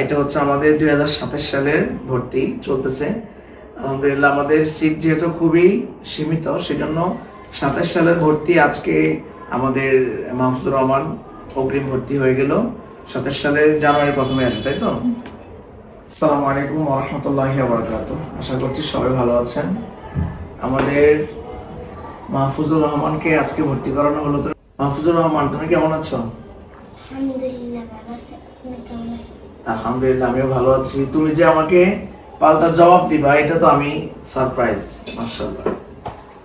এটা হচ্ছে আমাদের 2027 সালের ভর্তি চলতেছে। আলহামদুলিল্লাহ আমাদের সিট যেহেতু খুবই সীমিত, সেজন্য 27 সালের ভর্তি আজকে আমাদের মাহফুজুর রহমান অগ্রিম ভর্তি হয়ে গেল। 27 সালের জানুয়ারি প্রথমে আসবে, তাই তো? আসসালামু আলাইকুম ওয়া রাহমাতুল্লাহি ওয়া বারাকাতুহু। আশা করছি সবাই ভালো আছেন। আমাদের মাহফুজুর রহমানকে আজকে ভর্তি করানো হলো। তো মাহফুজুর রহমান, তুমি কেমন আছো? আলহামদুলিল্লাহ ভালো আছি। আপনি কেমন আছেন? আলহামদুলিল্লাহ আমিও ভালো আছি। তুমি যে আমাকে পাল্টা জবাব দিবা, এটা তো আমি সারপ্রাইজ। মাশাআল্লাহ,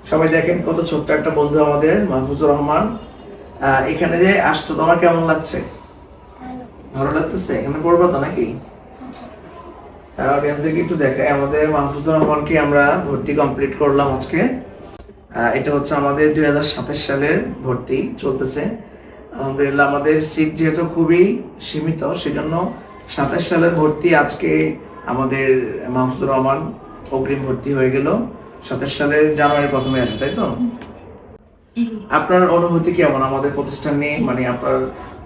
সবাই দেখেন কত ছোট্ট একটা বন্ধু আমাদের মাহফুজুর রহমান। এখানে যে আসছো, তোমার কেমন লাগছে? ভালো লাগতেছে? এখানে পড়বা তো নাকি? অডিয়েন্সদেরকে একটু দেখাই, আমাদের মাহফুজুর রহমানকে আমরা ভর্তি কমপ্লিট করলাম আজকে। এটা হচ্ছে আমাদের 2027 সালের ভর্তি চলতেছে। আলহামদুলিল্লাহ আমাদের সিট যেহেতু খুবই সীমিত, সেজন্য 27 সালের ভর্তি আজকে আমাদের মাহফুজুর রহমান অগ্রিম ভর্তি হয়ে গেল। 27 সালের জানুয়ারি প্রথমে আসবে, তাই তো? আপনার অনুভূতি কেমন আমাদের প্রতিষ্ঠান নিয়ে? মানে আপনার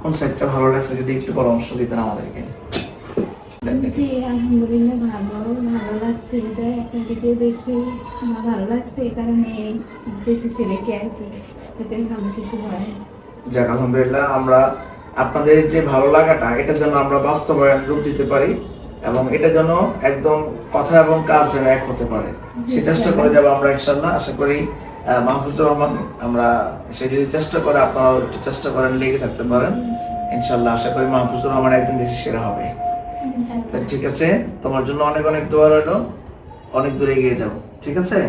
কোন সাইডটা ভালো লাগছে, যদি একটু পরামর্শ দিতেন আমাদেরকে। জি, আলহামদুলিল্লাহ ভালো লাগছে। এটাই আপনার ভিডিও দেখে আমার ভালো লাগছে, এই কারণে বেশি ছেলেকে আর কি, এতে ভালো কিছু হয়। যাক আলহামদুলিল্লাহ, আমরা আপনাদের যে ভালো লাগাটা, এটার জন্য আমরা বাস্তবায়ন রূপ দিতে পারি এবং এটা যেন একদম কথা এবং কাজ যেন এক হতে পারে, সেই চেষ্টা করে যাবো আমরা ইনশাল্লাহ। আশা করি মাহফুজুর রহমান, আমরা সে যদি চেষ্টা করে, আপনারা একটু চেষ্টা করেন, লেগে থাকতে পারেন ইনশাল্লাহ। আশা করি মাহফুজুর রহমান একদিন দেশে সেরা হবে। ঠিক আছে, তোমার জন্য অনেক অনেক দোয়া রইলো, অনেক দূরে এগিয়ে যাবো। ঠিক আছে।